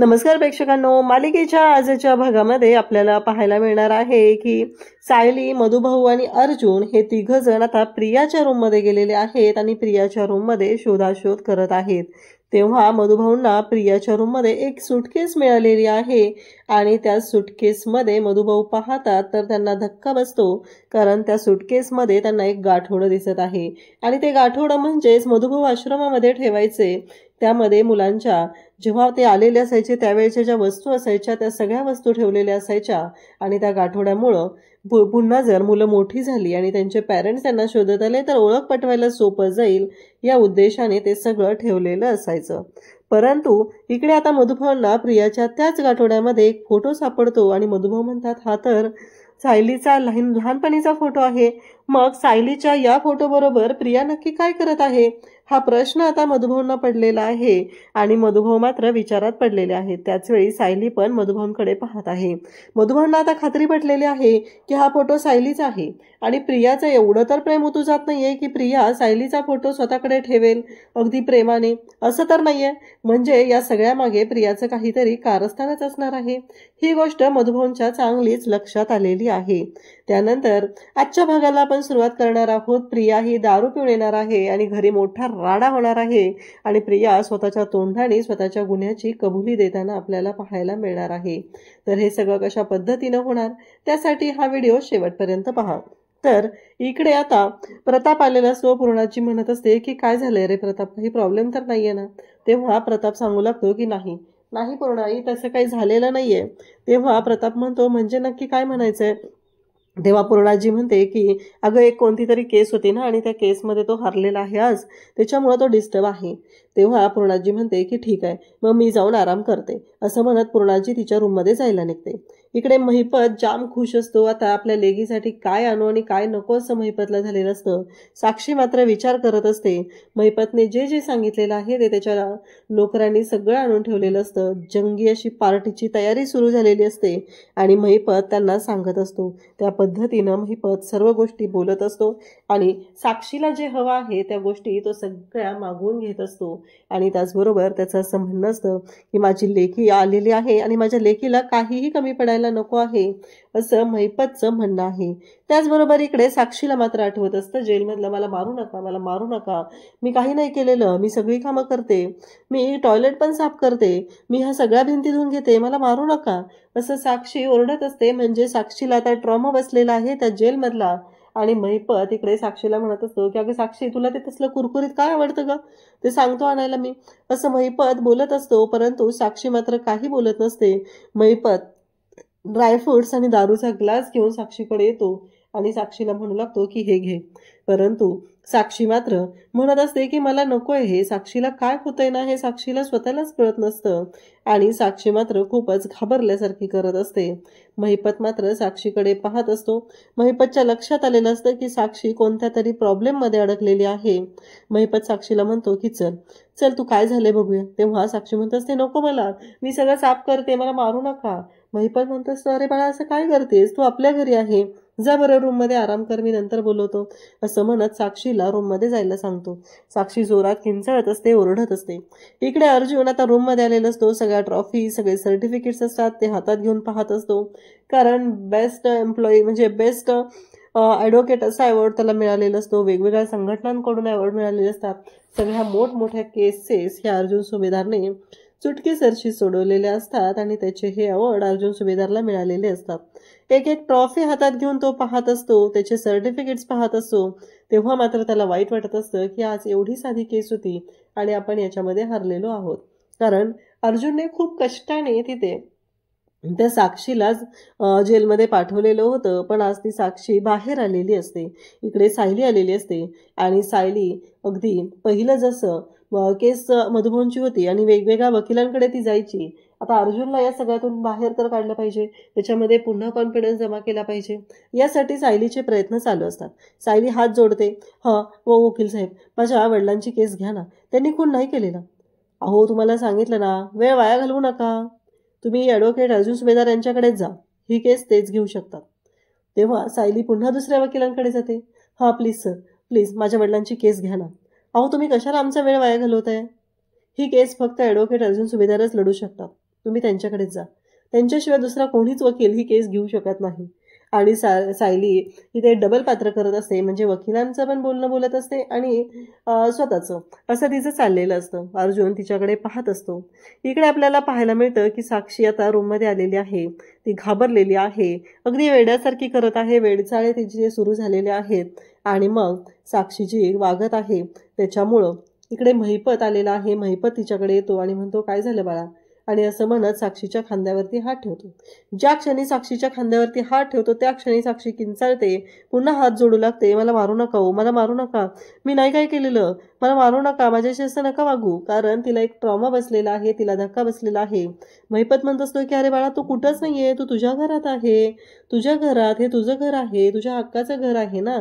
नमस्कार प्रेक्षकांनो, मालिकेच्या आजच्या भागामध्ये आपल्याला पाहायला मिळणार आहे की सायली, मधुभाऊ आणि अर्जुन हे तिघ जण आता प्रियाच्या रूममध्ये गेलेले आहेत आणि प्रियाच्या रूममध्ये शोधाशोध करत आहेत। तेव्हा मधुभाऊंना प्रियाच्या रूममध्ये एक सूटकेस मिळालेली आहे आणि त्या सूटकेसमध्ये मधुभाऊ पाहतात तर त्यांना धक्का बसतो, कारण त्या सूटकेसमध्ये त्यांना एक गाठोडं दिसत आहे आणि ते गाठोडं म्हणजेच मधुभाऊ आश्रमामध्ये ठेवायचे त्यामध्ये मुलांच्या जेव्हा ते आलेले असायचे त्यावेळेच्या ज्या वस्तू असायच्या त्या सगळ्या वस्तू ठेवलेल्या असायच्या आणि त्या गाठोड्यामुळं पुन्हा जर मुलं मोठी झाली आणि त्यांचे पॅरेंट्स त्यांना शोधत आले तर ओळख पटवायला सोपं जाईल या उद्देशाने ते सगळं ठेवलेलं असायचं। परंतु इकडे आता मधुभाऊंना प्रियाच्या त्याच गाठोड्यामध्ये एक फोटो सापडतो आणि मधुभाऊ म्हणतात हा तर सायलीचा लहानपणीचा फोटो आहे। मग सायलीच्या या फोटो बरोबर प्रिया नक्की काय करत आहे हा प्रश्न आता मधुभाऊंना पडलेला आहे आणि मधुभाऊ मात्र विचारात पडलेले आहेत। त्याचवेळी सायली पण मधुभाऊंकडे पाहत आहे। मधुभाऊंना आता खात्री पटलेली आहे की हा फोटो सायलीचा आहे आणि प्रियाचं एवढं तर प्रेम उतू जात नाहीये की प्रिया सायलीचा फोटो स्वतःकडे ठेवेल अगदी प्रेमाने, असं तर नाहीये। म्हणजे या सगळ्या मागे प्रियाचं काहीतरी कारस्थानच असणार आहे। ही गोष्ट मधुभाऊंच्या चांगलीच लक्षात आलेली आहे। त्यानंतर आजच्या भागाला आपण सुरुवात करणार आहोत। प्रिया ही दारू पिऊन येणार आहे आणि घरी मोठा राडा होणार आहे आणि प्रिया स्वतःच्या तोंडाने स्वतःच्या गुन्ह्याची कबुली देताना आपल्याला पाहायला मिळणार आहे। तर हे सगळं कशा पद्धतीने होणार त्यासाठी हा व्हिडिओ शेवटपर्यंत पहा। तर इकडे आता प्रताप आलेला असतो। पूर्णाची म्हणत असते की काय झालंय रे प्रताप, काही प्रॉब्लेम तर नाहीये ना? तेव्हा प्रताप सांगू लागतो की नाही पूर्णाई, तसं काही झालेलं नाहीये। तेव्हा प्रताप म्हणतो म्हणजे नक्की काय म्हणायचंय? तेव्हा पूर्णाजी म्हणते की अगं एक कोणती तरी केस होती ना आणि त्या केसमध्ये तो हरलेला आहे आज, त्याच्यामुळे तो डिस्टर्ब आहे। तेव्हा पूर्णाजी म्हणते की ठीक आहे, मग मी जाऊन आराम करते, असं म्हणत पूर्णाजी तिच्या रूममध्ये जायला निघते। इकडे महिपत जाम खुश असतो। आता आपल्या लेकीसाठी काय आणू आणि काय नको असं महिपतला झालेलं असतं। साक्षी मात्र विचार करत असते। महिपतने जे जे सांगितलेलं आहे ते त्याच्या नोकरांनी सगळं आणून ठेवलेलं असतं। जंगी अशी पार्टीची तयारी सुरू झालेली असते आणि महिपत त्यांना सांगत असतो। त्या पद्धतीनं महिपत सर्व गोष्टी बोलत असतो आणि साक्षीला जे हवं आहे त्या गोष्टी तो सगळ्या मागवून घेत असतो आणि त्याचबरोबर त्याचं असं म्हणणं असतं की माझी लेकी आलेली आहे आणि माझ्या लेकीला काहीही कमी पडायला नको आहे, असं महिपतचं म्हणणं आहे। त्याचबरोबर इकडे साक्षीला मात्र आठवत असतं जेलमधलं मला मारू नका, मला मारू नका, मी काही नाही केलेलं, मी सगळी कामं करते, मी टॉयलेट पण साफ करते, मी ह्या सगळ्या भिंती धुवून घेते, मला मारू नका, असं साक्षी ओरडत असते। म्हणजे साक्षीला आता ट्रॉमा बसलेला आहे त्या जेलमधला आणि महिपत इकडे साक्षीला म्हणत असतो की अगं साक्षी, तुला ते तसलं कुरकुरीत काय आवडतं ग, ते सांगतो आणायला मी, असं महिपत बोलत असतो। परंतु साक्षी मात्र काही बोलत नसते। महिपत ड्रायफ्रुट्स आणि दारूचा ग्लास घेऊन साक्षीकडे येतो आणि साक्षीला म्हणू लागतो की हे घे। परंतु साक्षी मात्र म्हणत असते की मला नको आहे हे। साक्षीला काय होतंय ना हे साक्षीला स्वतःलाच कळत नसतं आणि साक्षी मात्र खूपच घाबरल्यासारखी करत असते। महिपत मात्र साक्षीकडे पाहत असतो। महिपतच्या लक्षात आलेलं असतं की साक्षी कोणत्या तरी प्रॉब्लेममध्ये अडकलेली आहे। महिपत साक्षीला म्हणतो की चल चल तू काय झाले बघूया। तेव्हा साक्षी म्हणत असते नको, मला, मी सगळं साफ करते, मला मारू नका। महिपत म्हणत असतो अरे बाळा असं काय करतेस, तू आपल्या घरी आहे, जा बरं रूममध्ये आराम कर, मी नंतर बोलवतो, असं म्हणत साक्षीला रूममध्ये जायला सांगतो। साक्षी जोरात किंचाळत असते, ओरडत असते। इकडे अर्जुन आता रूममध्ये आलेला असतो। सगळ्या ट्रॉफी सगळे सर्टिफिकेट्स असतात ते हातात घेऊन पाहत असतो, कारण बेस्ट एम्प्लॉई म्हणजे बेस्ट ॲडव्होकेट असा अवॉर्ड त्याला मिळालेला असतो। वेगवेगळ्या संघटनांकडून अवॉर्ड मिळालेले असतात। सगळ्या मोठमोठ्या केसेस ह्या अर्जुन सुभेदारने चुटकीसरशी सोडवलेल्या असतात आणि त्याचे हे अवॉर्ड अर्जुन सुभेदारला मिळालेले असतात। एक एक ट्रॉफी हातात घेऊन तो पाहत असतो, त्याचे सर्टिफिकेट्स पाहत असतो। तेव्हा मात्र त्याला वाईट वाटत असतं की आज एवढी साधी केस होती आणि आपण याच्यामध्ये हरलेलो आहोत, कारण अर्जुनने खूप कष्टाने तिथे त्या साक्षीलाच जेलमध्ये पाठवलेलं होतं, पण आज ती साक्षी बाहेर आलेली असते। इकडे सायली आलेली असते आणि सायली अगदी पहिलं जसं केस मधुभाऊंची होती आणि वेगवेगळ्या वकिलांकडे ती जायची, आता अर्जुनला या सगळ्यातून बाहेर तर काढलं पाहिजे, त्याच्यामध्ये पुन्हा कॉन्फिडन्स जमा केला पाहिजे, यासाठी सायलीचे प्रयत्न चालू असतात। सायली हात जोडते, वकील साहेब, माझ्या वडिलांची केस घ्या ना, त्यांनी खून नाही केलेला। अहो तुम्हाला सांगितलं ना, वेळ वाया घालवू नका, तुम्ही ॲडव्होकेट अर्जुन सुभेदार यांच्याकडेच जा, ही केस तेच घेऊ शकतात। तेव्हा सायली पुन्हा दुसऱ्या वकिलांकडे जाते, प्लीज सर, प्लीज माझ्या वडिलांची केस घ्या ना। अहो तुम्ही कशाला आमचा वेळ वाया घालवताय, ही केस फक्त ॲडव्होकेट अर्जुन सुभेदारच लढू शकतात। तुम्ही त्यांच्याकडेच जा. त्यांच्याशिवाय दुसरा कोणीच वकील ही केस घेऊ शकत नाही. आणि सायली इथे डबल पात्र करत असते, म्हणजे वकिलांचं पण बोलणं बोलत असते आणि स्वतःचं असं तिचं चाललेलं असतं. अर्जुन तिच्याकडे पाहत असतो. इकडे आपल्याला पाहायला मिळतं की साक्षी आता रूममध्ये आलेली आहे. ती घाबरलेली आहे, अगदी वेड्यासारखी करत आहे, वेडचाळे तिचे सुरू झालेले आहेत आणि मग साक्षी जी वागत आहे त्याच्यामुळं इकडे महिपत आलेला आहे. महिपत तिच्याकडे येतो आणि म्हणतो, काय झालं बाळा? आणि असं म्हणत साक्षीच्या खांद्यावरती हात ठेवतो. ज्या क्षणी साक्षीच्या खांद्यावरती हात ठेवतो त्या क्षणी साक्षी किंचाळते, पुन्हा हात जोडू लागते. मला मारू नका हो, मला मारू नका, मी नाही काय केलेलं, मला मारू नका, माझ्याशी असं नका वागू. कारण तिला एक ट्रॉमा बसलेला आहे, तिला धक्का बसलेला आहे. महिपत म्हणत असतो की अरे बाळा, तू कुठंच नाहीये, तू तुझ्या घरात आहे, तुझ्या घरात, हे तुझं घर आहे, तुझ्या हक्काचं घर आहे ना,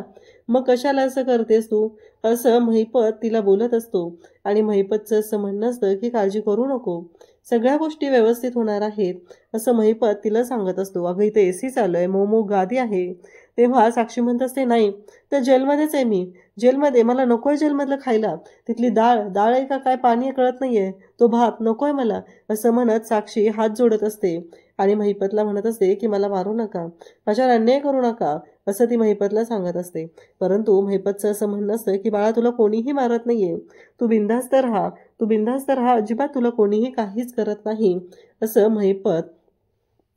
मग कशाला असं करतेस तू, असं महिपत तिला बोलत असतो. आणि महिपतचं असं म्हणणं असतं की काळजी करू नको, सगळ्या गोष्टी व्यवस्थित होणार आहेत, असं महिपत तिला सांगत असतो. अगं इथे AC चालू आहे, मोमो गादी आहे. तेव्हा साक्षी म्हणत असते, नाही तर जेलमध्येच आहे मी, जेलमध्ये, मला नको आहे जेलमधलं खायला, तिथली डाळ आहे का काय पाणी आहे कळत नाहीये, तो भात नको आहे मला, असं म्हणत साक्षी हात जोडत असते आणि महिपतला म्हणत असते की मला मारू नका, माझ्यावर अन्याय करू नका, असं ती महिपतला सांगत असते. परंतु महिपतचं असं म्हणणं असतं की बाळा, तुला कोणीही मारत नाहीये, तू बिनधास्त राहा, तू बिनधास्त राहा, अजिबात तुला कोणीही काहीच करत नाही, असं महिपत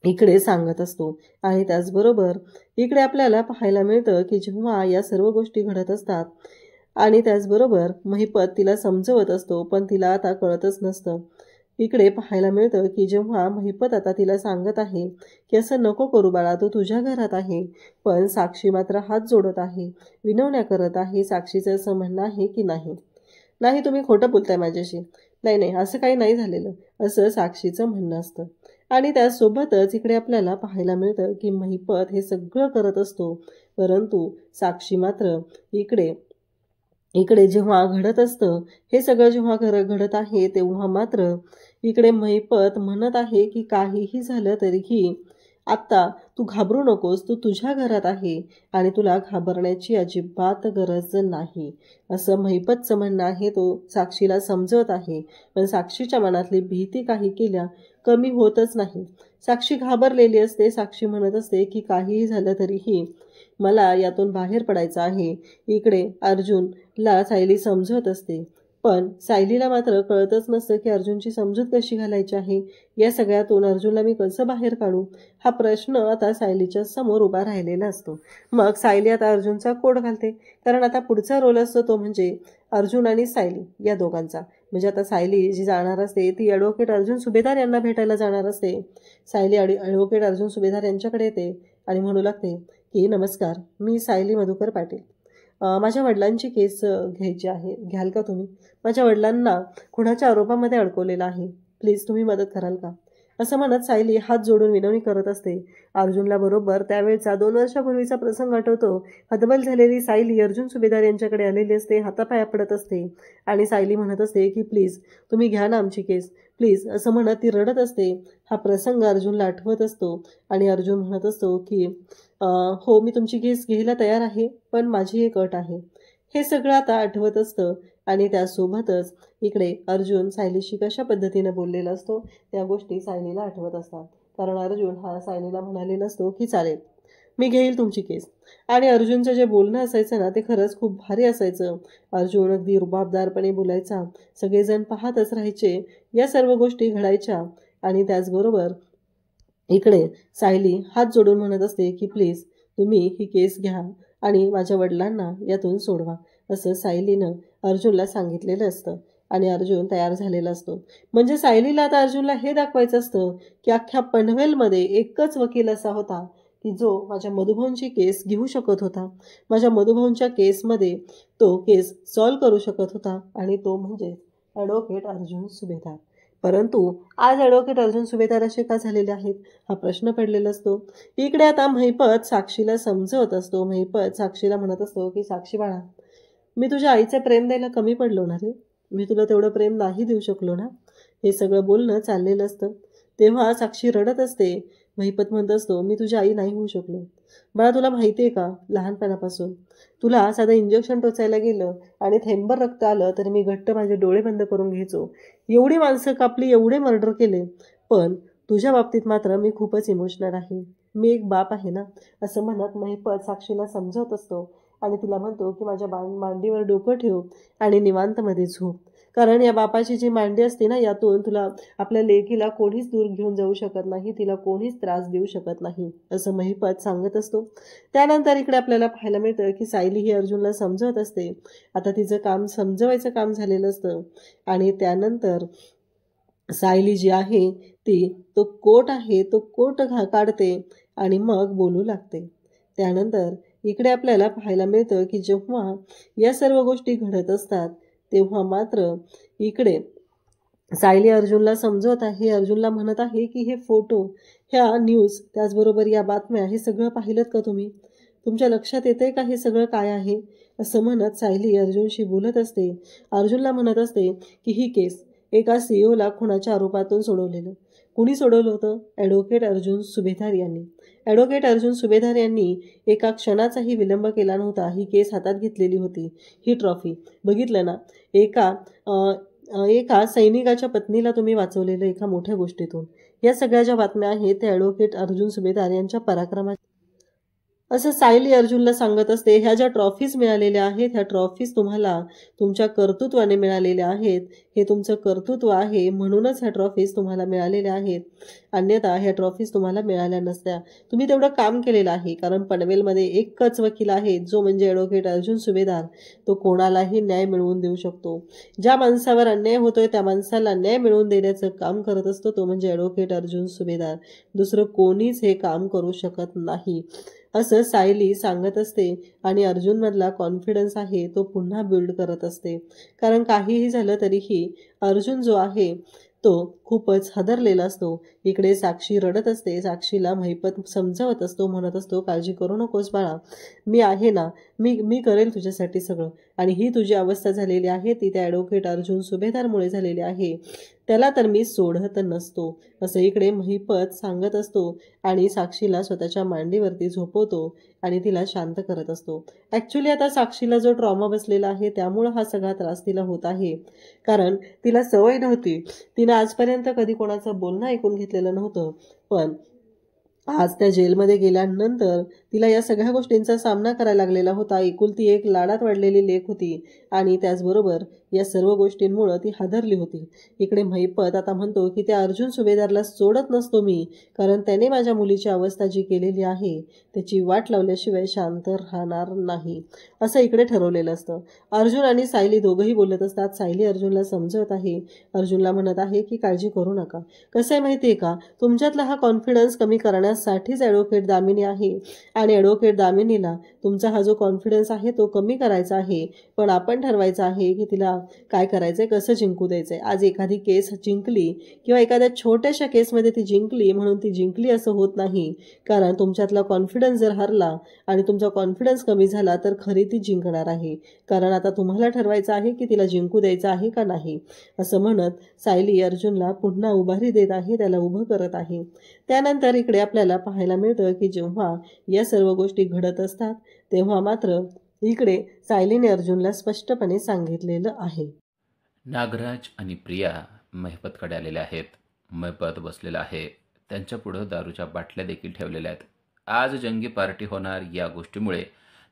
इकडे सांगत असतो. आणि त्याचबरोबर इकडे आपल्याला पाहायला मिळतं की जेव्हा या सर्व गोष्टी घडत असतात आणि त्याचबरोबर महिपत तिला समजवत असतो, पण तिला आता कळतच नसतं. इकडे पाहायला मिळतं की जेव्हा महिपत आता तिला सांगत आहे की असं नको करू बाळा, तो तुझ्या घरात आहे, पण साक्षी मात्र हात जोडत आहे, विनवण्या करत आहे. साक्षीचं असं म्हणणं आहे की नाही नाही, तुम्ही खोटं बोलताय माझ्याशी, नाही नाही, असं काही नाही झालेलं, असं साक्षीचं म्हणणं असतं. आणि त्यासोबतच इकडे आपल्याला पाहायला मिळतं की महिपत हे सगळं करत असतो, परंतु साक्षी मात्र इकडे इकडे जेव्हा घडत असतं, हे सगळं जेव्हा घडत आहे तेव्हा मात्र इकडे महिपत म्हणत आहे की काहीही झालं तरीही आत्ता तू घाबरू नकोस, तू तुझ्या घरात आहे आणि तुला घाबरण्याची अजिबात गरज नाही, असं महिपतचं म्हणणं आहे. तो साक्षीला समजवत आहे, पण साक्षीच्या मनातली भीती काही केल्या कमी होतच नाही. साक्षी घाबरलेली असते. साक्षी म्हणत असते की काहीही झालं तरीही मला यातून बाहेर पडायचं आहे. इकडे अर्जुनला सायली समजवत असते, पण सायलीला मात्र कळतच नसतं की अर्जुनची समजूत कशी घालायची आहे. या सगळ्यातून अर्जुनला मी कसं बाहेर काढू, हा प्रश्न आता सायलीच्या समोर उभा राहिलेला असतो. मग सायली आता अर्जुनचा कोट घालते, कारण आता पुढचा रोल असतो तो म्हणजे अर्जुन आणि सायली या दोघांचा. म्हणजे आता सायली जी जाणार असते ती ॲडव्होकेट अर्जुन सुभेदार यांना भेटायला जाणार असते. सायली ॲडव्होकेट अर्जुन सुभेदार यांच्याकडे येते आणि म्हणू लागते की नमस्कार, मी सायली मधुकर पाटील, माझ्या वडिलांची केस घ्यायची आहे, घ्याल का तुम्ही? माझ्या वडिलांना खुनाच्या आरोपामध्ये अडकवलेलं आहे, प्लीज तुम्ही मदत कराल का? असं म्हणत सायली हात जोडून विनवणी करत असते. अर्जुनला बरोबर त्यावेळचा 2 वर्षापूर्वीचा प्रसंग आठवतो. हतबल झालेली सायली अर्जुन सुभेदार यांच्याकडे आलेली असते, हातापाया पडत असते आणि सायली म्हणत असते की प्लीज तुम्ही घ्या ना आमची केस, प्लीज, असं म्हणत ती रडत असते. हा प्रसंग अर्जुनला आठवत असतो आणि अर्जुन म्हणत असतो की हो, मी तुमची केस घ्यायला तयार आहे, पण माझी एक अट आहे. हे सगळं आता आठवत असतं आणि त्यासोबतच इकडे अर्जुन सायलीशी कशा पद्धतीनं बोललेला असतो त्या गोष्टी सायलीला आठवत असतात. कारण अर्जुन हा सायलीला म्हणालेला असतो की चालेल, मी घेईल तुमची केस. आणि अर्जुनचं जे बोलणं असायचं ना ते खरंच खूप भारी असायचं. अर्जुन अगदी रुबाबदारपणे बोलायचा, सगळेजण पाहतच राहायचे, या सर्व गोष्टी घडायच्या. आणि त्याचबरोबर इकडे सायली हात जोडून म्हणत असते की प्लीज तुम्ही ही केस घ्या आणि माझ्या वडिलांना यातून सोडवा, असं सायलीनं अर्जुनला सांगितलेलं असतं. आणि अर्जुन तयार झालेला असतो. म्हणजे सायलीला आता अर्जुनला हे दाखवायचं असतं की अख्ख्या पनवेलमध्ये एकच वकील असा होता की जो माझ्या मधुभाऊंची केस घेऊ शकत होता, माझ्या मधुभाऊंच्या केसमध्ये तो केस सॉल्व करू शकत होता, आणि तो म्हणजे ॲडव्होकेट अर्जुन सुभेदार. परंतु आज ॲडव्होकेट अर्जुन सुभेदार असे का झालेले आहेत हा प्रश्न पडलेला असतो. इकडे आता महिपत साक्षीला समजवत असतो. महिपत साक्षीला म्हणत असतो की साक्षी बाळा, मी तुझ्या आईचे प्रेम द्यायला कमी पडलो ना रे, मी तुला तेवढं प्रेम नाही देऊ शकलो ना, हे सगळं बोलणं चाललेलं असतं. तेव्हा साक्षी रडत असते. महिपत म्हणत असतो मी तुझी आई नाही होऊ शकलो. बाळा, तुला माहिती आहे का, लहानपणापासून तुला साधं इंजेक्शन टोचायला गेलं आणि थेंबर रक्त आलं तर मी घट्ट माझे डोळे बंद करून घ्यायचो. एवढी माणसं कापली, एवढे मर्डर केले, पण तुझ्या बाबतीत मात्र मी खूपच इमोशनल आहे. मी एक बाप आहे ना, असं म्हणत महिपत साक्षीला समजावत असतो आणि तिला म्हणतो की माझ्या मांडीवर डोकं ठेव आणि निवांतमध्ये झोप. कारण या बापाची जी मांडी असते ना, यातून तुला आपल्या लेकीला कोणीच दूर घेऊन जाऊ शकत नाही, तिला कोणीच त्रास देऊ शकत नाही, असं महिपत सांगत असतो. त्यानंतर इकडे आपल्याला पाहायला मिळतं की सायली ही अर्जुनला समजवत असते. आता तिचं काम समजवायचं काम झालेलं असतं आणि त्यानंतर सायली जी आहे तो कोट आहे तो कोट काढते आणि मग बोलू लागते. त्यानंतर इकडे आपल्याला पाहायला मिळतं की जेव्हा या सर्व गोष्टी घडत असतात तेव्हा मात्र इकडे सायली अर्जुनला समजवत आहे, अर्जुनला म्हणत आहे की हे फोटो, ह्या न्यूज, त्याचबरोबर या बातम्या, हे सगळं पाहिलं का तुम्ही? तुमच्या लक्षात येते का हे सगळं काय आहे? असं म्हणत सायली अर्जुनशी बोलत असते. अर्जुनला म्हणत असते की ही केस एका सीईओला खुनाच्या आरोपातून सोडवलेलं. कुणी सोडवलं होतं? ॲडव्होकेट अर्जुन सुभेदार यांनी. ॲडव्होकेट अर्जुन सुभेदार यांनी एका क्षणाचाही विलंब केला नव्हता. ही केस हातात घेतलेली होती. ही ट्रॉफी बघितलं ना, एका सैनिकाच्या पत्नीला तुम्ही वाचवलेलं एका मोठ्या गोष्टीतून. या सगळ्या ज्या बातम्या आहेत त्या ॲडव्होकेट अर्जुन सुभेदार यांच्या पराक्रमाच्या, असं सायली अर्जुनला सांगत असते. ह्या ज्या ट्रॉफीज मिळालेल्या आहेत, ह्या ट्रॉफीज तुम्हाला तुमच्या कर्तृत्वाने मिळालेल्या आहेत. हे तुमचं कर्तृत्व आहे म्हणूनच ह्या ट्रॉफीज तुम्हाला मिळालेल्या आहेत. अन्यथा ह्या ट्रॉफीज तुम्हाला मिळाल्या नसत्या. तुम्ही तेवढं काम केलेलं आहे. कारण पनवेलमध्ये एकच वकील आहे जो म्हणजे ॲडव्होकेट अर्जुन सुभेदार. तो कोणालाही न्याय मिळवून देऊ शकतो. ज्या माणसावर अन्याय होतोय त्या माणसाला न्याय मिळवून देण्याचं काम करत असतो तो म्हणजे ॲडव्होकेट अर्जुन सुभेदार. दुसरं कोणीच हे काम करू शकत नाही, असं सायली सांगत असते. आणि अर्जुनमधला कॉन्फिडन्स आहे तो पुन्हा बिल्ड करत असते. कारण काहीही झालं तरीही अर्जुन जो आहे तो खूपच हादरलेला असतो. इकडे साक्षी रडत असते. साक्षीला महिपत समजावत असतो, म्हणत असतो काळजी करू नकोस बाळा, मी आहे ना, मी करेल तुझ्यासाठी सगळं. आणि ही तुझी अवस्था झालेली आहे ती त्या ॲडव्होकेट अर्जुन सुभेदारमुळे झालेली आहे. त्याला तर मी सोडत नसतो, असं इकडे महिपत सांगत असतो. आणि साक्षीला स्वतःच्या मांडीवरती झोपवतो आणि तिला शांत करत असतो. ॲक्च्युली आता साक्षीला जो ट्रॉमा बसलेला आहे त्यामुळं हा सगळा त्रास तिला होत आहे. कारण तिला सवय नव्हती. तिनं आजपर्यंत कधी कोणाचं बोलणं ऐकून घेतलेलं नव्हतं. पण आज त्या जेलमध्ये गेल्यानंतर तिला या सगळ्या गोष्टींचा सामना करायला लागलेला होता. एकुलती एक लाडात वाढलेली लेक होती आणि त्याचबरोबर या सर्व गोष्टींमुळं ती हादरली होती. इकडे महिपत आता म्हणतो की त्या अर्जुन सुभेदारला सोडत नसतो मी, कारण त्याने माझ्या मुलीची अवस्था जी केलेली आहे त्याची वाट लावल्याशिवाय शांत राहणार नाही, असं इकडे ठरवलेलं असतं. अर्जुन आणि सायली दोघंही बोलत असतात. सायली अर्जुनला समजवत आहे. अर्जुनला म्हणत आहे की काळजी करू नका. कसं आहे माहिती आहे का, तुमच्यातला हा कॉन्फिडन्स कमी करण्यासाठीच ॲडव्होकेट दामिनी आहे. आणि ॲडव्होकेट दामिनीला तुमचा हा जो कॉन्फिडन्स आहे तो कमी करायचा आहे. पण आपण ठरवायचं आहे की तिला काय करायचंय, कसं जिंकू द्यायचंय. आज एखादी केस जिंकली किंवा एखाद्या छोट्याशा केसमध्ये ती जिंकली म्हणून ती जिंकली असं होत नाही. कारण तुमच्यातला कॉन्फिडन्स जर हरला आणि तुमचा कॉन्फिडन्स कमी झाला तर खरी ती जिंकणार आहे. कारण आता तुम्हाला ठरवायचं आहे की तिला जिंकू द्यायचं आहे का नाही. असं म्हणत सायली अर्जुनला पुन्हा उभारी देत आहे, त्याला उभं करत आहे. त्यानंतर इकडे आपल्याला पाहायला मिळतं की जेव्हा या सर्व गोष्टी घडत असतात तेव्हा मात्र इकडे सायलीने अर्जुनला स्पष्टपणे सांगितलेलं आहे. नागराज आणि प्रिया महिपतकडे आलेले आहेत. महिपत बसलेला आहे. त्यांच्या पुढं दारूच्या बाटल्या देखील ठेवलेल्या आहेत. आज जंगी पार्टी होणार या गोष्टीमुळे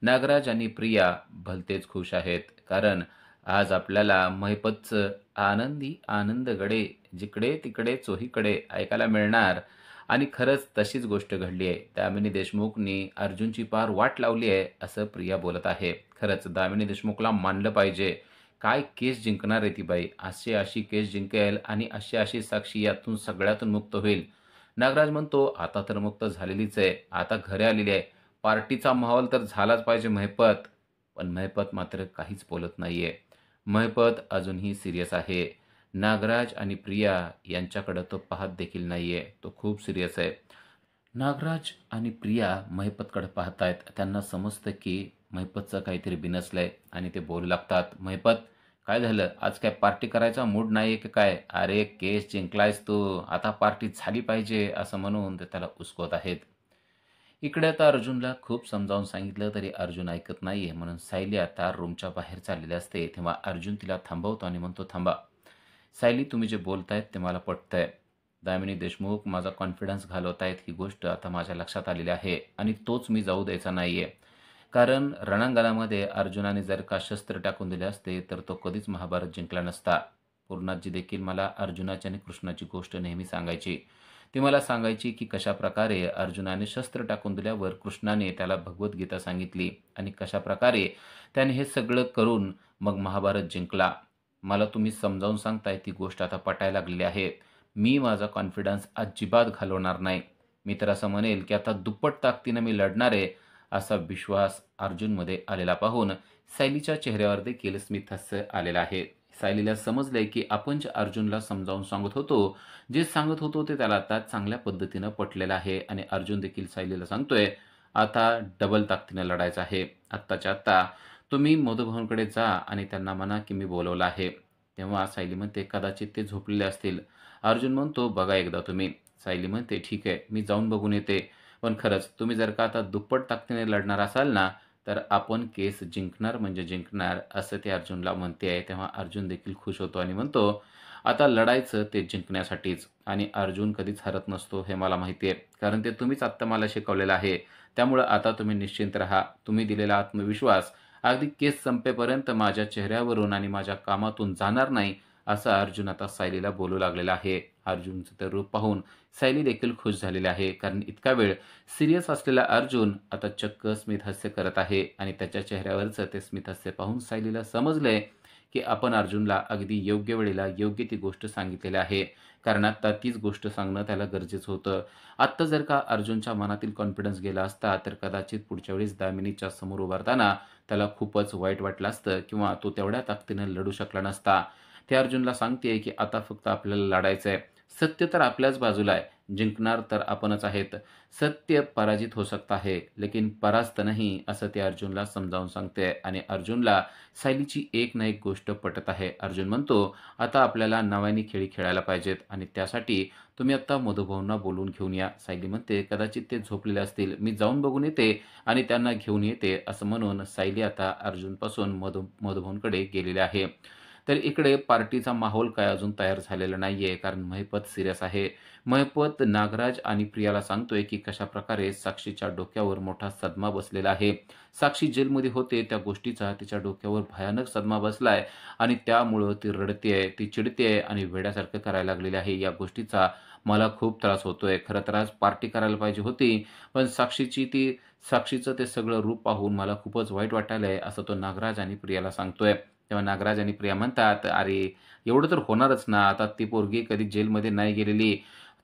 नागराज आणि प्रिया भलतेच खुश आहेत. कारण आज आपल्याला महिपतचं आनंदी आनंदगडे जिकडे तिकडे चोहीकडे ऐकायला मिळणार. आणि खरंच तशीच गोष्ट घडली आहे. दामिनी देशमुखनी अर्जुनची पार वाट लावली आहे असं प्रिया बोलत आहे. खरंच दामिनी देशमुखला मानलं पाहिजे. काय केस जिंकणार आहे ती बाई, अशी केस जिंकेल आणि अशी साक्षी यातून सगळ्यातून मुक्त होईल. नागराज म्हणतो आता तर मुक्त झालेलीच आहे, आता घरी आलेली आहे, पार्टीचा माहोल तर झालाच पाहिजे महिपत. पण महिपत मात्र काहीच बोलत नाहीये. महिपत अजूनही सिरियस आहे. नागराज आणि प्रिया यांच्याकडे तो पाहत देखील नाहीये, तो खूप सिरियस आहे. नागराज आणि प्रिया महिपतकडे पाहतायत. त्यांना समजतं की महिपतचं काहीतरी बिनसलंय आणि ते बोलू लागतात. महिपत काय झालं, आज काय पार्टी करायचा मूड नाही की काय? अरे केस जिंकलायस तू, आता पार्टी झाली पाहिजे असं म्हणून ते त्याला उस्कवत आहेत. इकडे आता अर्जुनला खूप समजावून सांगितलं तरी अर्जुन ऐकत नाहीये. म्हणून सायली आता रूमच्या बाहेर चाललेली असते. तेव्हा अर्जुन तिला थांबवतो आणि म्हणतो थांबा सायली, तुम्ही जे बोलतायत ते मला पटतंय. दामिनी देशमुख माझा कॉन्फिडन्स घालवत आहेत ही गोष्ट आता माझ्या लक्षात आलेली आहे आणि तोच मी जाऊ द्यायचा नाहीये. कारण रणांगणामध्ये अर्जुनाने जर का शस्त्र टाकून दिले असते तर तो कधीच महाभारत जिंकला नसता. पूर्णाजी देखील मला अर्जुनाची आणि कृष्णाची गोष्ट नेहमी सांगायची. ती मला सांगायची की कशाप्रकारे अर्जुनाने शस्त्र टाकून दिल्यावर कृष्णाने त्याला भगवद्गीता सांगितली आणि कशाप्रकारे त्याने हे सगळं करून मग महाभारत जिंकला. मला तुम्ही समजावून सांगताय ती गोष्ट आता पटायला लागलेली आहे. मी माझा कॉन्फिडन्स अजिबात घालवणार नाही. मी तर असं म्हणेल की आता दुप्पट ताकदीनं मी लढणार आहे, असा विश्वास अर्जुनमध्ये आलेला पाहून सायलीच्या चेहऱ्यावर देखील स्मितहास्य आलेलं आहे. सायलीला समजलंय की आपण जे अर्जुनला समजावून सांगत होतो, जे सांगत होतो ते त्याला आता चांगल्या पद्धतीनं पटलेलं आहे आणि अर्जुन देखील सायलीला सांगतोय, आता डबल ताकदीनं लढायचं आहे. आत्ताच्या आत्ता तुम्ही मधुभाऊंकडे जा आणि त्यांना म्हणा की मी बोलवलं आहे. तेव्हा सायली म्हणते, कदाचित ते झोपलेले असतील. अर्जुन म्हणतो, बघा एकदा तुम्ही. सायली म्हणते, ठीक आहे, मी जाऊन बघून येते. पण खरंच तुम्ही जर का आता दुप्पट ताकदीने लढणार असाल ना, तर आपण केस जिंकणार म्हणजे जिंकणार, असं ते अर्जुनला म्हणते आहे. तेव्हा अर्जुन देखील खुश होतो आणि म्हणतो, आता लढायचं ते जिंकण्यासाठीच आणि अर्जुन कधीच हरत नसतो हे मला माहिती आहे. कारण ते तुम्हीच आत्ता मला शिकवलेलं आहे. त्यामुळं आता तुम्ही निश्चिंत राहा. तुम्ही दिलेला आत्मविश्वास अगदी केस संपेपर्यंत माझ्या चेहऱ्यावरून आणि माझ्या कामातून जाणार नाही, असं अर्जुन आता सायलीला बोलू लागलेला आहे. अर्जुनचं ते रूप पाहून सायली देखील खुश झालेली आहे. कारण इतका वेळ सिरियस असलेला अर्जुन आता चक्क स्मितहास्य करत आहे आणि त्याच्या चेहऱ्यावरचं ते स्मितहास्य पाहून सायलीला समजलंय की आपण अर्जुनला अगदी योग्य वेळेला योग्य ती गोष्ट सांगितलेली आहे. कारण आत्ता तीच गोष्ट सांगणं त्याला गरजेचं होतं. आत्ता जर का अर्जुनच्या मनातील कॉन्फिडन्स गेला असता तर कदाचित पुढच्या वेळेस दामिनीच्या समोर उभारताना त्याला खूपच वाईट वाटलं असतं किंवा तो तेवढ्या ताकदीनं लढू शकला नसता. ते अर्जुनला सांगते की आता फक्त आपल्याला लढायचं आहे. सत्य तर आपल्याच बाजूला आहे. जिंकणार तर आपणच आहेत. सत्य पराजित हो सकता है, लेकिन परास्त नहीं, असं ते अर्जुनला समजावून सांगते आणि अर्जुनला सायलीची एक ना एक गोष्ट पटत आहे. अर्जुन म्हणतो, आता आपल्याला नव्याने खेळी खेळायला पाहिजेत आणि त्यासाठी तुम्ही आत्ता मधुभाऊंना बोलवून घेऊन या. सायली म्हणते, कदाचित ते झोपलेले असतील. मी जाऊन बघून येते आणि त्यांना घेऊन येते, असं म्हणून सायली आता अर्जुनपासून मधुभाऊंकडे गेलेली आहे. तर इकडे पार्टीचा माहोल काय अजून तयार झालेला नाहीये, कारण महिपत सिरियस आहे. महिपत नागराज आणि प्रियाला सांगतोय की कशाप्रकारे साक्षीच्या डोक्यावर मोठा सदमा बसलेला आहे. साक्षी जेलमध्ये होते त्या गोष्टीचा तिच्या डोक्यावर भयानक सदमा बसलाय आणि त्यामुळं ती रडतेय, ती चिडतेय आणि वेड्यासारखं करायला लागलेली आहे. या गोष्टीचा मला खूप त्रास होतोय. खरं तर आज पार्टी करायला पाहिजे होती, पण साक्षीचं ते सगळं रूप पाहून मला खूपच वाईट वाटायलंय, असं तो नागराज आणि प्रियाला सांगतोय. तेव्हा नागराज आणि प्रिया म्हणतात, अरे एवढं तर होणारच ना. आता ती पोरगी कधी जेलमध्ये नाही गेलेली.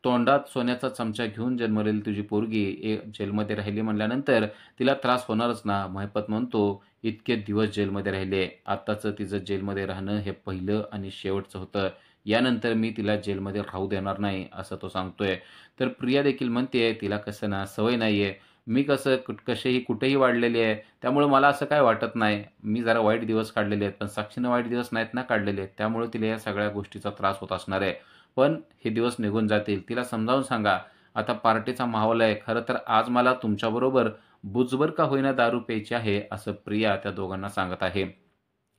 तोंडात सोन्याचा चमचा घेऊन जन्मलेली तुझी पोरगी जेलमध्ये राहिली म्हणल्यानंतर तिला त्रास होणारच ना. महिपत म्हणतो, इतके दिवस जेलमध्ये राहिले. आत्ताचं तिचं जेलमध्ये राहणं हे पहिलं आणि शेवटचं होतं. यानंतर मी तिला जेलमध्ये राहू देणार नाही, असं तो सांगतोय. तर प्रिया देखील म्हणते, तिला कसं ना सवय नाहीये. मी कसेही कुठेही वाढलेली आहे. त्यामुळं मला असं काय वाटत नाही. मी जरा वाईट दिवस काढलेले आहेत, पण साक्षीनं वाईट दिवस नाहीत ना काढलेले. त्यामुळे तिला या सगळ्या गोष्टीचा त्रास होत असणार आहे. पण हे दिवस निघून जातील. तिला समजावून सांगा, आता पार्टीचा माहोल आहे. खरं तर आज मला तुमच्याबरोबर बुजभर का होईना दारू प्यायची आहे, असं प्रिया त्या दोघांना सांगत आहे.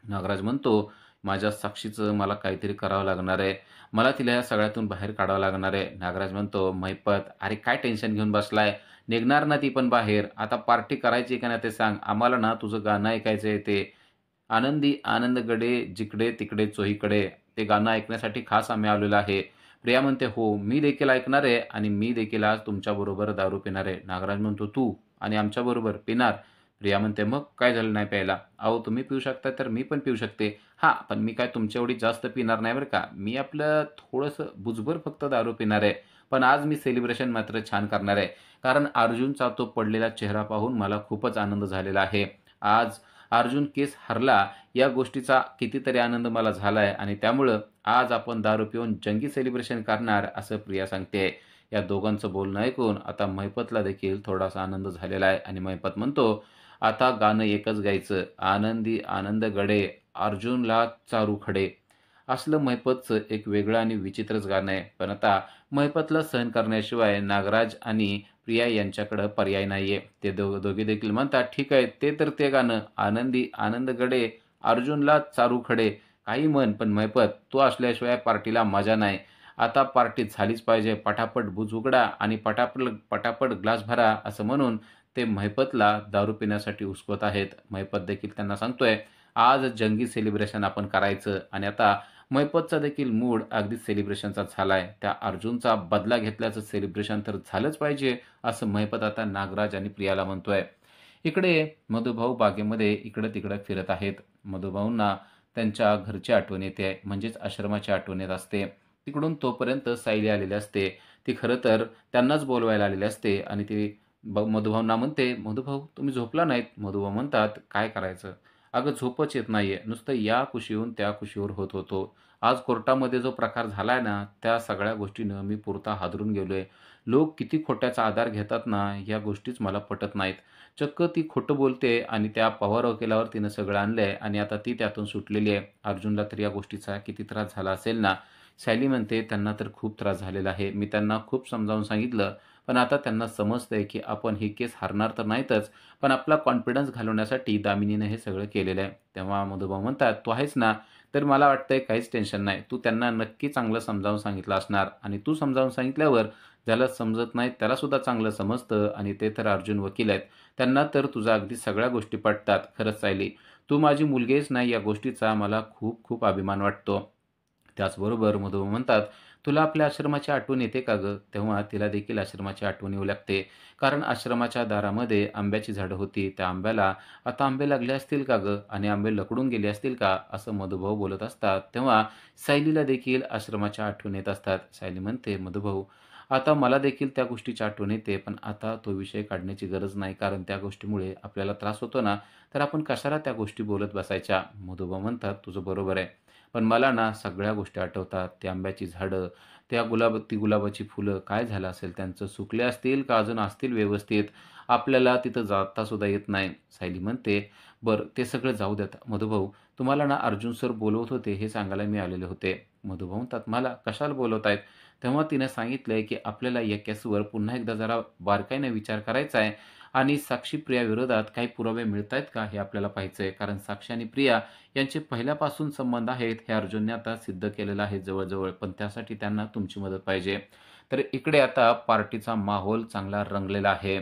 नागराज म्हणतो, माझ्या साक्षीचं मला काहीतरी करावं लागणार आहे. मला तिला या सगळ्यातून बाहेर काढावं लागणार आहे. नागराज म्हणतो, महिपत, अरे काय टेन्शन घेऊन बसलाय? निघणार ना ती पण बाहेर. आता पार्टी करायची का नाही ते सांग. आम्हाला ना तुझं गाणं ऐकायचं आहे, ते आनंदी आनंदगडे जिकडे तिकडे चोहीकडे, ते गाणं ऐकण्यासाठी खास आम्ही आलेलो आहे. प्रिया म्हणते, हो मी देखील ऐकणार आहे आणि मी देखील आज तुमच्याबरोबर दारू पिणार आहे. नागराज म्हणतो, तू आणि आमच्याबरोबर पिणार? प्रिया म्हणते, मग काय झालं नाही प्यायला? अहो तुम्ही पिऊ शकता तर मी पण पिऊ शकते. हां, पण मी काय तुमच्या एवढी जास्त पिणार नाही बरं का. मी आपलं थोडंसं बुजभर फक्त दारू पिणार आहे. पण आज मी सेलिब्रेशन मात्र छान करणार आहे. कारण अर्जुनचा तो पडलेला चेहरा पाहून मला खूपच आनंद झालेला आहे. आज अर्जुन केस हरला या गोष्टीचा कितीतरी आनंद मला झाला आहे आणि त्यामुळं आज आपण दारू पिऊन जंगी सेलिब्रेशन करणार, असं प्रिया सांगते. या दोघांचं बोलणं ऐकून आता महिपतला देखील थोडासा आनंद झालेला आहे आणि महिपत म्हणतो, आता गाणं एकच गायचं, आनंदी आनंद गडे, अर्जुनला चारू खडे. असलं महिपतचं एक वेगळं आणि विचित्रच गाणं आहे. पण आता महिपतला सहन करण्याशिवाय नागराज आणि प्रिया यांच्याकडं पर्याय नाहीये. ते दोघे देखील म्हणतात, ठीक आहे, ते गाणं, आनंदी आनंद गडे, अर्जुनला चारू खडे, काही म्हण, पण महिपत तू असल्याशिवाय पार्टीला मजा नाही. आता पार्टी झालीच पाहिजे, पटापट बुज उघडा आणि पटापट ग्लास भरा असं म्हणून ते महिपतला दारू पिण्यासाठी उकसवत आहेत. महिपत देखील त्यांना सांगतोय, आज जंगी सेलिब्रेशन आपण करायचं आणि आता महिपतचा देखील मूड अगदी सेलिब्रेशनचा झालाय. त्या अर्जुनचा बदला घेतल्याचं सेलिब्रेशन तर झालंच पाहिजे, असं महिपत आता नागराज आणि प्रियाला म्हणतोय. इकडे मधुभाऊ बागेमध्ये इकडं-तिकडं फिरत आहेत. मधुभाऊंना त्यांच्या घरची आठवण येते, म्हणजेच आश्रमाची आठवण येत असते. तिकडून तोपर्यंत सायली आलेली असते. ती खरं तर त्यांनाच बोलवायला आलेली असते आणि ती मधुभाऊंना म्हणते, "मधुभाऊ तुम्ही झोपला नाहीत?" मधुभाऊ म्हणतात, "काय करायचं? अगं झोपच येत नाहीये. नुसतं या कुशीहून त्या कुशीवर होत होतो. आज कोर्टामध्ये जो प्रकार झालाय ना, त्या सगळ्या गोष्टीनं मी पुरता हादरून गेलोय. लोक किती खोट्याचा आधार घेतात ना, या गोष्टीच मला पटत नाहीत. चक्क ती खोटं बोलते आणि त्या पवार वकिलावर तिनं सगळं आणलंय आणि आता ती त्यातून सुटलेली आहे. अर्जुनला तर या गोष्टीचा किती त्रास झाला असेल ना." सायली म्हणते, "त्यांना तर खूप त्रास झालेला आहे. मी त्यांना खूप समजावून सांगितलं, पण आता त्यांना समजतंय की आपण ही केस हारणार तर नाहीतच, पण आपला कॉन्फिडन्स घालवण्यासाठी दामिनीनं हे सगळं केलेलं आहे." तेव्हा मधुभाऊ म्हणतात, "तू आहेस ना, तर मला वाटतंय काहीच टेन्शन नाही. तू त्यांना नक्की चांगलं समजावून सांगितलं असणार आणि तू समजावून सांगितल्यावर ज्याला समजत नाही त्यालासुद्धा चांगलं समजतं आणि ते तर अर्जुन वकील आहेत. त्यांना तर तुझ्या अगदी सगळ्या गोष्टी पटतात. खरंच सायली, तू माझी मुलगीच नाही या गोष्टीचा मला खूप खूप अभिमान वाटतो." त्याचबरोबर मधुभाऊ म्हणतात, "तुला आपल्या आश्रमाची आठवण येते का गं?" तेव्हा तिला देखील आश्रमाची आठवण येऊ लागते. कारण आश्रमाच्या दारामध्ये आंब्याची झाडं होती. त्या आंब्याला आता आंबे लागले असतील का गं? आणि आंबे लकडून गेले असतील का? असं मधुभाऊ बोलत असतात. तेव्हा सायलीला देखील आश्रमाच्या आठवण येत असतात. सायली म्हणते, "मधुभाऊ, आता मला देखील त्या गोष्टीची आठवण येते, पण आता तो विषय काढण्याची गरज नाही. कारण त्या गोष्टीमुळे आपल्याला त्रास होतो ना, तर आपण कशाला त्या गोष्टी बोलत बसायच्या?" मधुभाऊ म्हणतात, "तुझं बरोबर आहे. पण मला ना सगळ्या गोष्टी आठवतात. ती आंब्याची झाडं, ती गुलाबाची फुलं, काय झालं असेल त्यांचं? सुकले असतील का अजून असतील व्यवस्थित? आपल्याला तिथं जाता सुद्धा येत नाही." सायली म्हणते, "बरं ते सगळं जाऊ द्यात. मधुभाऊ, तुम्हाला ना अर्जुन सर बोलवत होते हे सांगायला मी आलेले होते." मधुभाऊ म्हणतात, "मला कशाला बोलवतायत?" तेव्हा तिने सांगितलंय, की आपल्याला या केसवर पुन्हा एकदा जरा बारकाईने विचार करायचा आहे आणि साक्षी प्रियाविरोधात काही पुरावे मिळतायत का हे आपल्याला पाहायचंय. कारण साक्षी आणि प्रिया यांचे पहिल्यापासून संबंध आहेत हे अर्जुनने आता सिद्ध केलेलं आहे जवळ-जवळ. पण त्यासाठी त्यांना तुमची मदत पाहिजे. तर इकडे आता पार्टीचा माहोल चांगला रंगलेला आहे.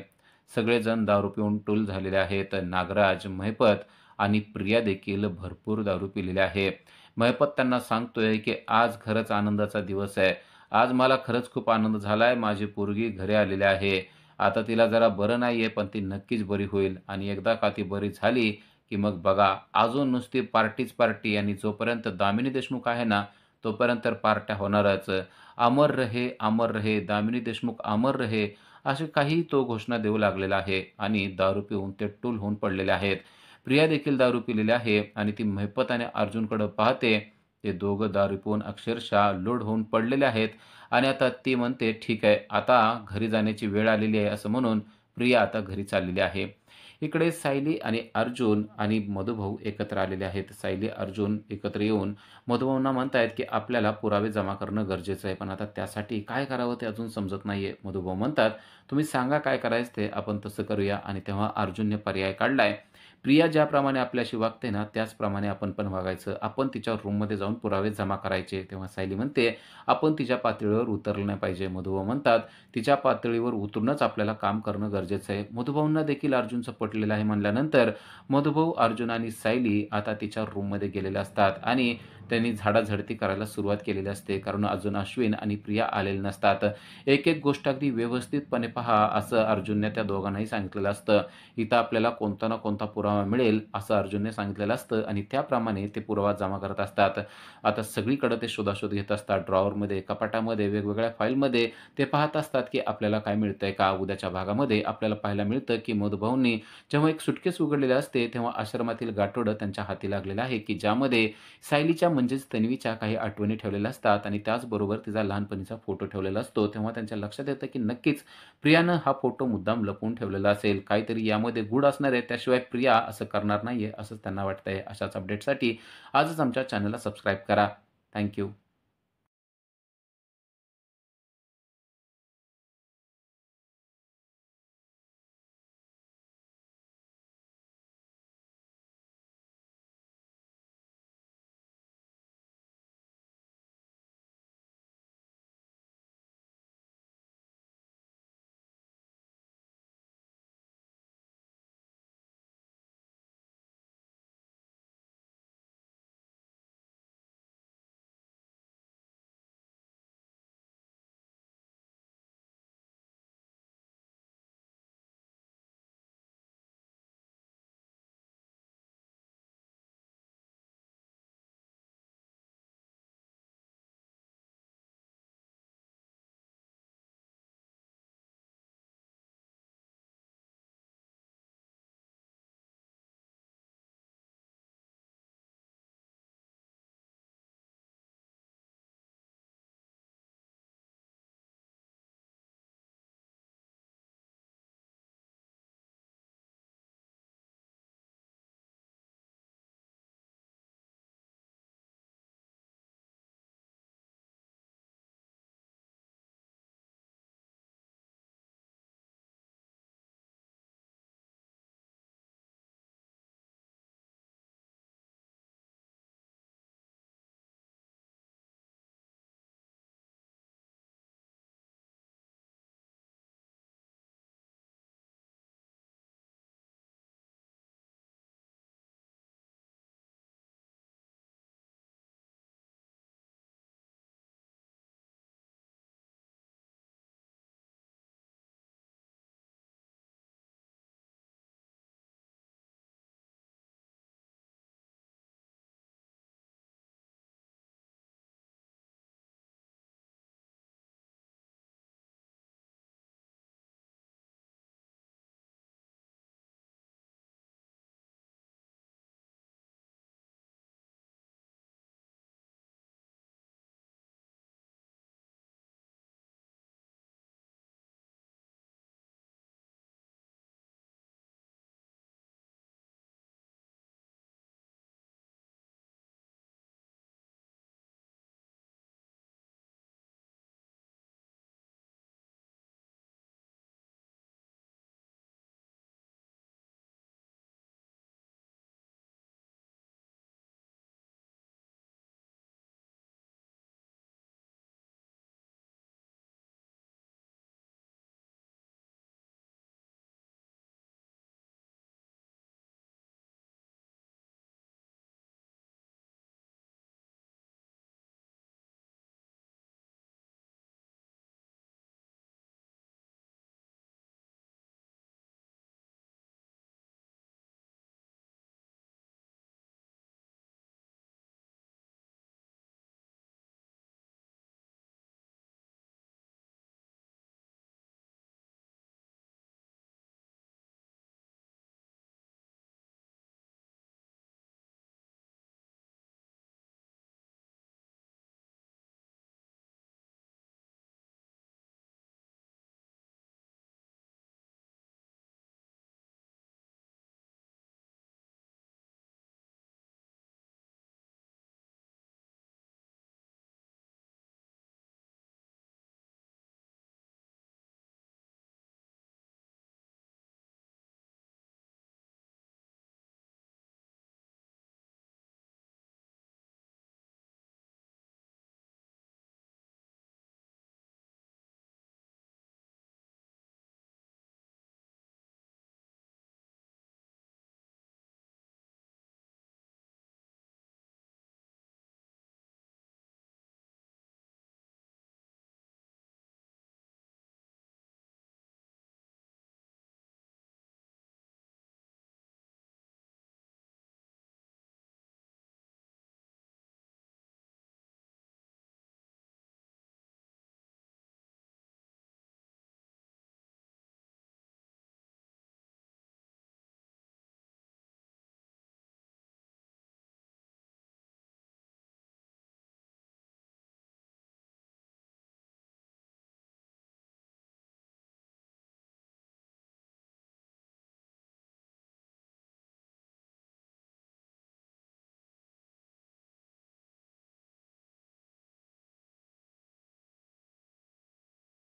सगळेजण दारू पिऊन टूल झालेले आहेत. नागराज, महिपत आणि प्रिया देखील भरपूर दारू पिलेले आहे. महिपत त्यांना सांगतोय, की आज खरंच आनंदाचा दिवस आहे. आज मला खरंच खूप आनंद झालाय. माझी पोरगी घरी आलेली आहे. आता तिला जरा बरं नाहीये, पण ती नक्कीच बरी होईल आणि एकदा का ती बरी झाली, की मग बघा अजून नुसती पार्टीच पार्टी आणि जोपर्यंत दामिनी देशमुख आहे ना, तोपर्यंत तर पार्ट्या होणारच. अमर रहे, अमर रहे, दामिनी देशमुख अमर रहे, असे काही तो घोषणा देऊ लागलेला आहे आणि दारू पिऊन ते टूल होऊन पडलेले आहेत. प्रिया देखील दारू पिलेली आहे आणि ती महिपत आणि अर्जुनकडे पाहते. ते दोघं दारू पिऊन अक्षरशः लोड होऊन पडलेले आहेत आणि आता ती म्हणते, "ठीक आहे, आता घरी जाण्याची वेळ आलेली आहे." असं म्हणून प्रिया आता घरी चाललेली आहे. इकडे सायली आणि अर्जुन आणि मधुभाऊ एकत्र आलेले आहेत. सायली, अर्जुन एकत्र येऊन मधुभाऊंना म्हणतायत, की आपल्याला पुरावे जमा करणं गरजेचं आहे. पण आता त्यासाठी काय करावं ते अजून समजत नाहीये. मधुभाऊ म्हणतात, "तुम्ही सांगा काय करायचं ते, आपण तसं करूया." आणि तेव्हा अर्जुनने पर्याय काढलाय. प्रिया ज्याप्रमाणे आपल्याशी वागते ना, त्याचप्रमाणे आपण पण वागायचं. आपण तिच्या रूममध्ये जाऊन पुरावे जमा करायचे. तेव्हा सायली म्हणते, "आपण तिच्या पातळीवर उतरलं नाही पाहिजे." मधुभाऊ म्हणतात, "तिच्या पातळीवर उतरूनच आपल्याला काम करणं गरजेचं आहे." मधुभाऊंना देखील अर्जुनचं पटलेलं आहे म्हणल्यानंतर मधुभाऊ, अर्जुन आणि सायली आता तिच्या रूममध्ये गेलेले असतात आणि त्यांनी झाडाझडती करायला सुरुवात केलेली असते. कारण अजून अश्विन आणि प्रिया आलेले नसतात. एक-एक गोष्ट अगदी व्यवस्थितपणे पहा, असं अर्जुनने त्या दोघांनाही सांगितलेलं असतं. इथं आपल्याला कोणता ना कोणता पुरावा मिळेल, असं अर्जुनने सांगितलेलं असतं आणि त्याप्रमाणे ते पुरावा जमा करत असतात. आता सगळीकडे ते शोधाशोध घेत असतात. ड्रॉवरमध्ये, कपाटामध्ये, वेगवेगळ्या फाईलमध्ये ते पाहत असतात, की आपल्याला काय मिळतंय का? उद्याच्या भागामध्ये आपल्याला पाहायला मिळतं, की मधुभाऊंनी जेव्हा एक सुटकेस उघडलेले असते, तेव्हा आश्रमातील गाठोडं त्यांच्या हाती लागलेलं आहे, की ज्यामध्ये सायलीच्या म्हणजेच तन्वीच्या काही आठवणी ठेवलेल्या असतात आणि त्याचबरोबर तिचा लहानपणीचा फोटो ठेवलेला असतो. तेव्हा त्यांच्या लक्षात येतं, की नक्कीच प्रियानं हा फोटो मुद्दाम लपवून ठेवलेला असेल. काहीतरी यामध्ये गूढ असणार आहे. त्याशिवाय प्रिया असं करणार नाहीये, असंच त्यांना वाटतंय. अशाच अपडेटसाठी आजच आमच्या चॅनलला सबस्क्राईब करा. थँक